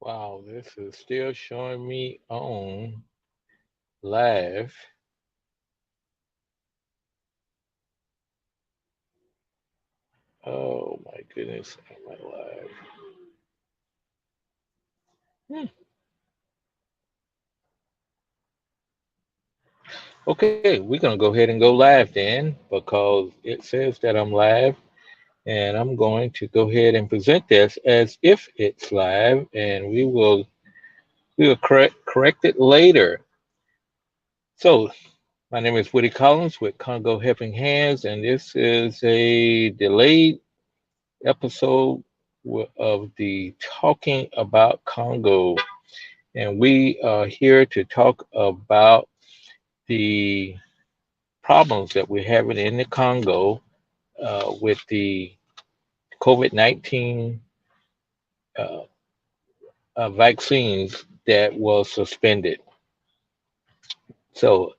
Wow, this is still showing me on live. Oh my goodness, am I live? Okay, we're gonna go ahead and go live then because it says that I'm live, and I'm going to go ahead and present this as if it's live, and we will correct it later. So my name is Woody Collins with Congo Helping Hands, and this is a delayed episode of the Talking About Congo. And we are here to talk about the problems that we're having in the Congo with the COVID-19 uh, vaccines that was suspended. So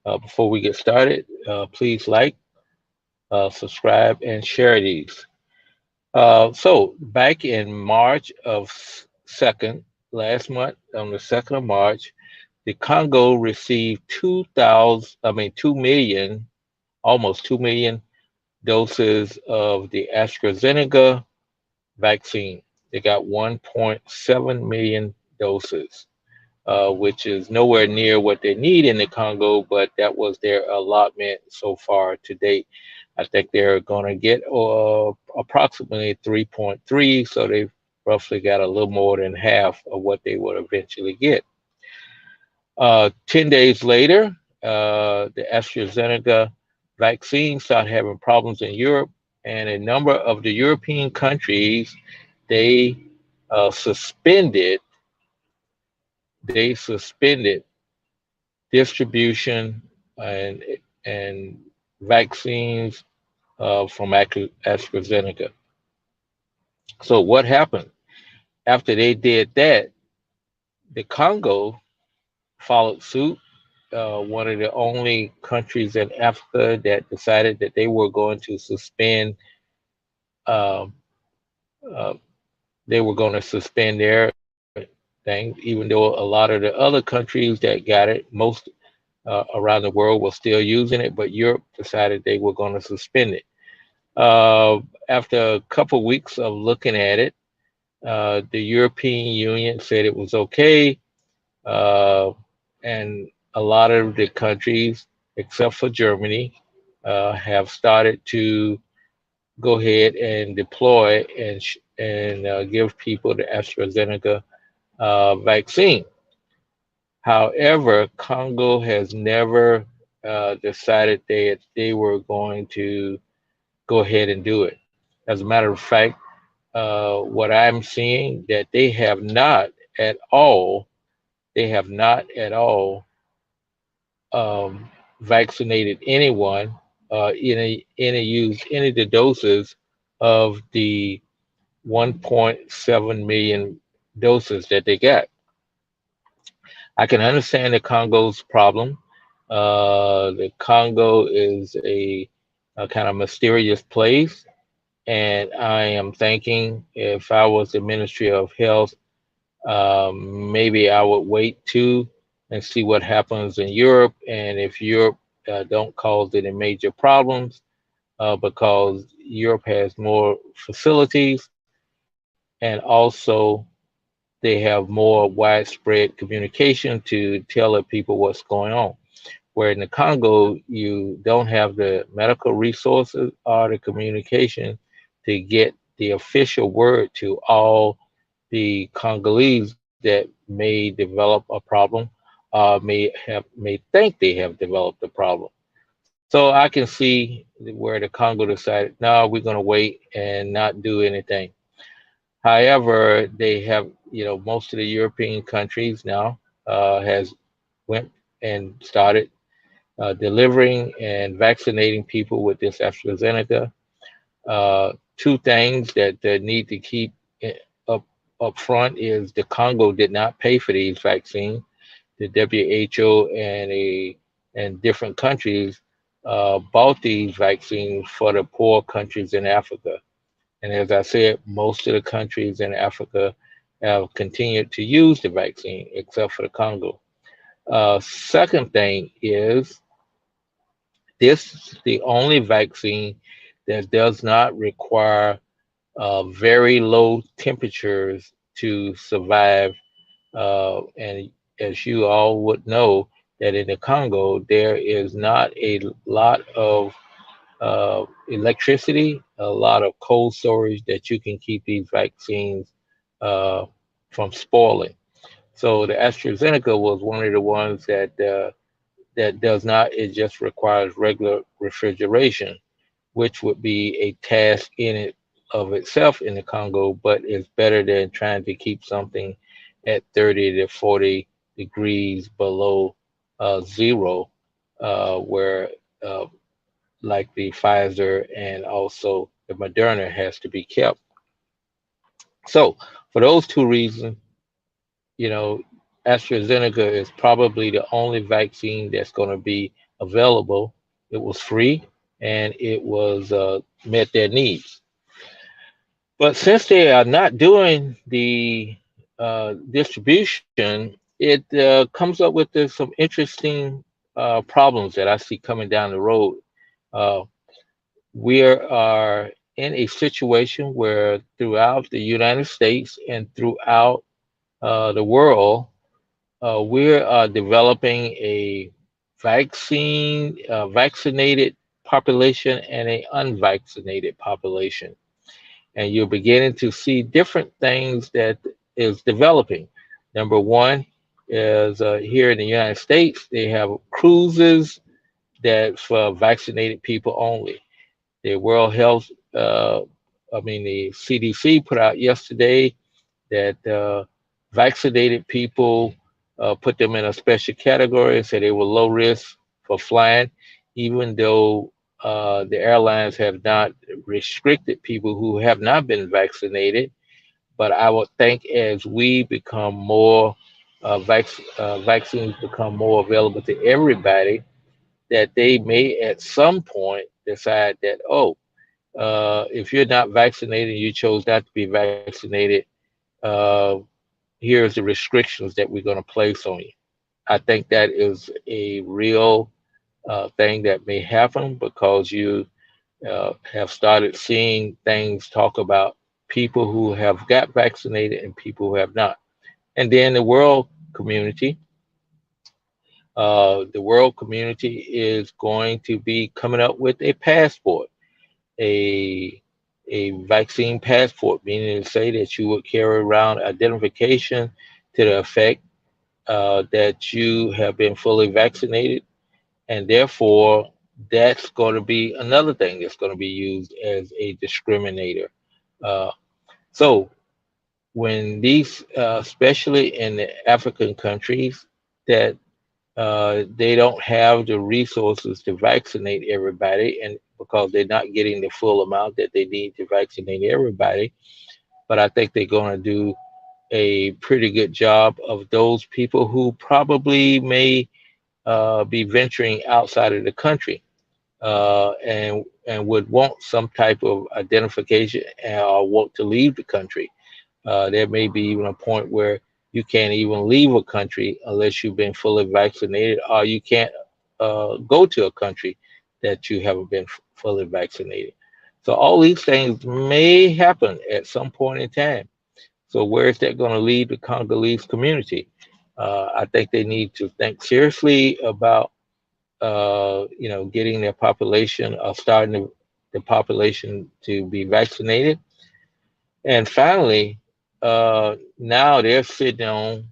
before we get started, please like, subscribe, and share these. So back in March of second last month, on the 2nd of March, the Congo received 2 million, almost 2 million doses of the AstraZeneca vaccine. They got 1.7 million doses, which is nowhere near what they need in the Congo, but that was their allotment so far to date. I think they're going to get approximately 3.3, so they've roughly got a little more than half of what they would eventually get. 10 days later, the AstraZeneca vaccine started having problems in Europe, and a number of the European countries they suspended suspended distribution and and vaccines from AstraZeneca. So what happened after they did that? The Congo followed suit. One of the only countries in Africa that decided that they were going to suspend. Um, uh, they were going to suspend their thing, even though a lot of the other countries that got it, most around the world, were still using it, but Europe decided they were going to suspend it. After a couple weeks of looking at it, the European Union said it was okay, uh, and a lot of the countries, except for Germany, have started to go ahead and deploy and give people the AstraZeneca vaccine. However, Congo has never decided that they were going to go ahead and do it. As a matter of fact, what I'm seeing that at all, they have not at all um, vaccinated anyone, used any of the doses of the 1.7 million doses that they got. I can understand the Congo's problem. The Congo is a kind of mysterious place, and I am thinking if I was the Ministry of Health, maybe I would wait too and see what happens in Europe, and if Europe don't cause any major problems, because Europe has more facilities and also they have more widespread communication to tell the people what's going on. Where in the Congo, you don't have the medical resources or the communication to get the official word to all the Congolese that may develop a problem, may think they have developed a problem. So I can see where the Congo decided, no, we're going to wait and not do anything. However, they have, most of the European countries now has went and started delivering and vaccinating people with this AstraZeneca. Two things that need to keep up up front is the Congo did not pay for these vaccines. The WHO and different countries bought these vaccines for the poor countries in Africa. And as I said, most of the countries in Africa have continued to use the vaccine, except for the Congo. Second thing is this is the only vaccine that does not require very low temperatures to survive. And as you all would know, that in the Congo, there is not a lot of electricity, a lot of cold storage that you can keep these vaccines uh, from spoiling. So the AstraZeneca was one of the ones that does not. It just requires regular refrigeration, which would be a task in it of itself in the Congo, but it's better than trying to keep something at 30 to 40 degrees below zero, where uh, like the Pfizer and also the Moderna has to be kept. So for those two reasons, you know, AstraZeneca is probably the only vaccine that's going to be available. It was free and it was met their needs. But since they are not doing the distribution, it comes up with some interesting problems that I see coming down the road. Uh, we are in a situation where throughout the United States and throughout the world, we are developing a vaccinated population and a unvaccinated population. And you're beginning to see different things that is developing. Number one is here in the United States, they have cruises that for vaccinated people only. The World Health, the CDC put out yesterday that vaccinated people put them in a special category and said they were low risk for flying, even though the airlines have not restricted people who have not been vaccinated. But I would think as we become more, vaccines become more available to everybody, that they may at some point decide that, oh, if you're not vaccinated and you chose not to be vaccinated, uh, here's the restrictions that we're going to place on you. I think that is a real thing that may happen because you have started seeing things talk about people who have got vaccinated and people who have not. And then community, the world community is going to be coming up with a passport, a vaccine passport, meaning to say that you would carry around identification to the effect that you have been fully vaccinated, and therefore that's going to be another thing that's going to be used as a discriminator. Uh, so when these, especially in the African countries, that they don't have the resources to vaccinate everybody, and because they're not getting the full amount that they need to vaccinate everybody, but I think they're going to do a pretty good job of those people who probably may be venturing outside of the country and would want some type of identification or want to leave the country. There may be even a point where you can't even leave a country unless you've been fully vaccinated, or you can't go to a country that you haven't been fully vaccinated. So all these things may happen at some point in time. So where is that going to lead the Congolese community? I think they need to think seriously about, getting their population, starting the population to be vaccinated. And finally, now they're sitting on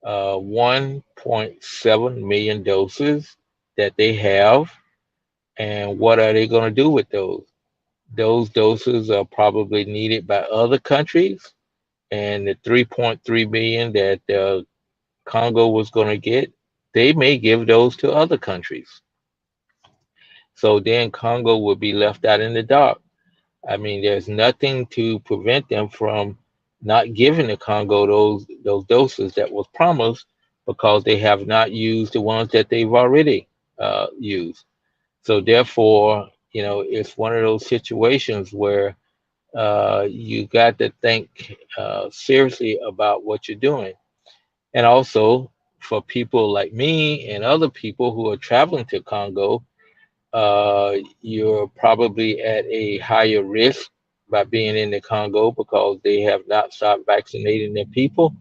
1.7 million doses that they have. And what are they going to do with those? Those doses are probably needed by other countries. And the 3.3 million that Congo was going to get, they may give those to other countries. So then Congo will be left out in the dark. I mean, there's nothing to prevent them from not giving the Congo those doses that was promised because they have not used the ones that they've already used. So therefore, it's one of those situations where you got to think seriously about what you're doing. And also, for people like me and other people who are traveling to Congo, you're probably at a higher risk by being in the Congo because they have not stopped vaccinating their people.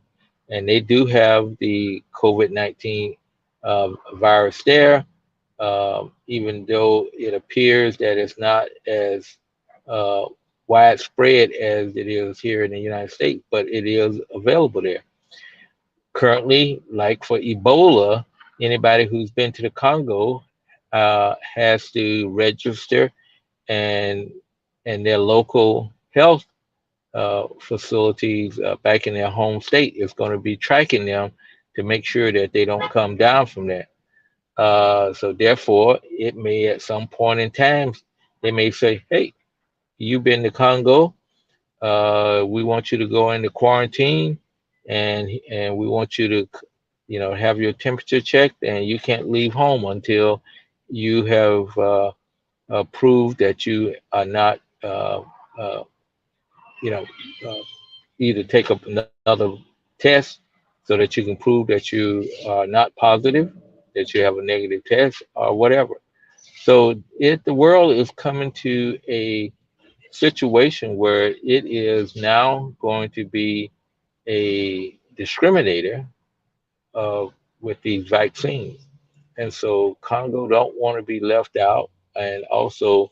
And they do have the COVID-19 virus there, even though it appears that it's not as uh, widespread as it is here in the United States, but it is available there. Currently, like for Ebola, anybody who's been to the Congo has to register, and their local health facilities back in their home state is going to be tracking them to make sure that they don't come down from that. So therefore, it may at some point in time, they may say, "Hey, you've been to Congo. We want you to go into quarantine, and we want you to, have your temperature checked, and you can't leave home until you have proved that you are not, uh, you know, uh, either take up another test so that you can prove that you are not positive, that you have a negative test, or whatever." So the world is coming to a situation where it is now going to be a discriminator with these vaccines. And so Congo don't want to be left out. And also,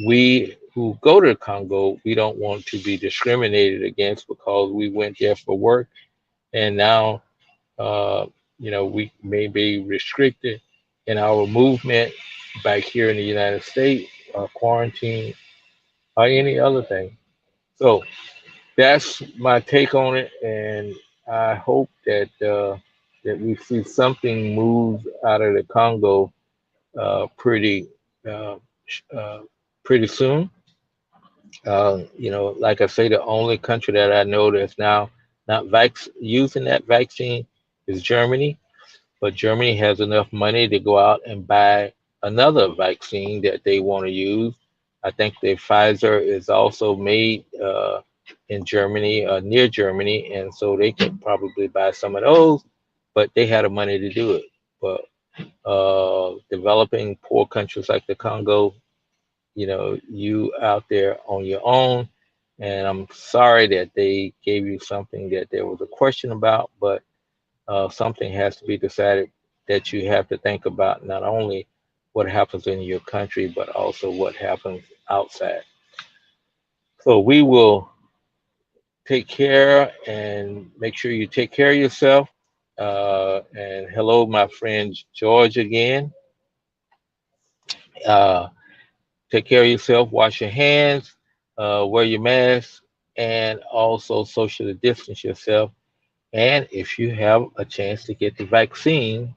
we who go to Congo, we don't want to be discriminated against because we went there for work. And now, uh, we may be restricted in our movement back here in the United States, quarantine, or any other thing. So that's my take on it, and I hope that we see something move out of the Congo pretty uh, uh, pretty soon. Like I say, the only country that I know that's now not using that vaccine is Germany, but Germany has enough money to go out and buy another vaccine that they want to use. I think the Pfizer is also made in Germany, near Germany, and so they could probably buy some of those, but they had the money to do it. But developing poor countries like the Congo, you out there on your own. And I'm sorry that they gave you something that there was a question about, but something has to be decided that you have to think about not only what happens in your country, but also what happens outside. So we will take care and make sure you take care of yourself. And hello, my friend George again. Uh, Take care of yourself, wash your hands, wear your mask, and also socially distance yourself. And if you have a chance to get the vaccine,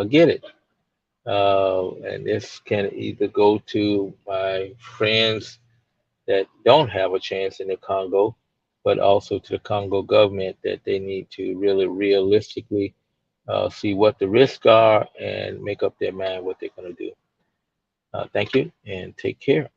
get it. And this can either go to my friends that don't have a chance in the Congo, but also to the Congo government that they need to really realistically see what the risks are and make up their mind what they're going to do. Thank you and take care.